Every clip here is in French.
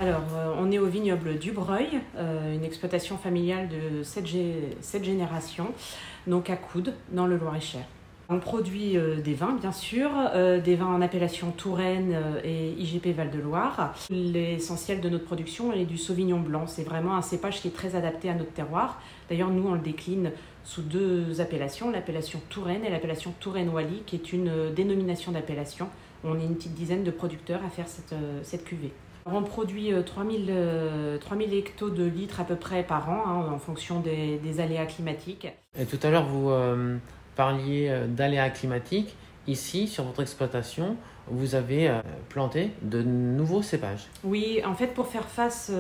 Alors, on est au vignoble du Breuil, une exploitation familiale de 7 générations, donc à Coudes, dans le Loir-et-Cher. On produit des vins, bien sûr, des vins en appellation Touraine et IGP Val-de-Loire. L'essentiel de notre production est du Sauvignon blanc. C'est vraiment un cépage qui est très adapté à notre terroir. D'ailleurs, nous, on le décline sous 2 appellations, l'appellation Touraine et l'appellation Touraine-Wally, qui est une dénomination d'appellation. On est une petite dizaine de producteurs à faire cette cuvée. On produit 3000 hectos de litres à peu près par an, en fonction des aléas climatiques. Et tout à l'heure, vous parliez d'aléas climatiques. Ici, sur votre exploitation, vous avez planté de nouveaux cépages. Oui, en fait, pour faire face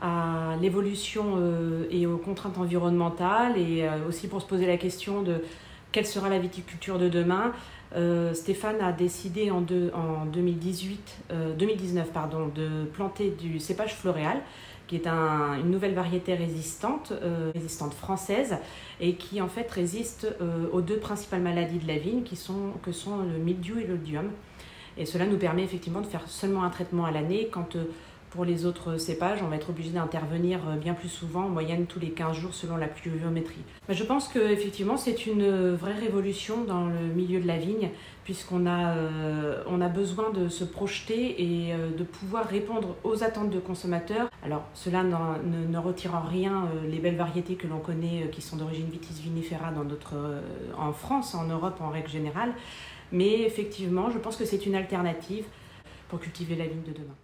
à l'évolution et aux contraintes environnementales et aussi pour se poser la question de quelle sera la viticulture de demain, Stéphane a décidé en 2019 de planter du cépage floréal, qui est une nouvelle variété résistante française et qui en fait résiste aux 2 principales maladies de la vigne que sont le mildiou et l'oïdium. Et cela nous permet effectivement de faire seulement un traitement à l'année quand pour les autres cépages, on va être obligé d'intervenir bien plus souvent, en moyenne tous les 15 jours selon la pluviométrie. Je pense qu'effectivement c'est une vraie révolution dans le milieu de la vigne, puisqu'on a besoin de se projeter et de pouvoir répondre aux attentes de consommateurs. Alors cela ne retire en rien les belles variétés que l'on connaît, qui sont d'origine Vitis vinifera en France, en Europe en règle générale, mais effectivement je pense que c'est une alternative pour cultiver la vigne de demain.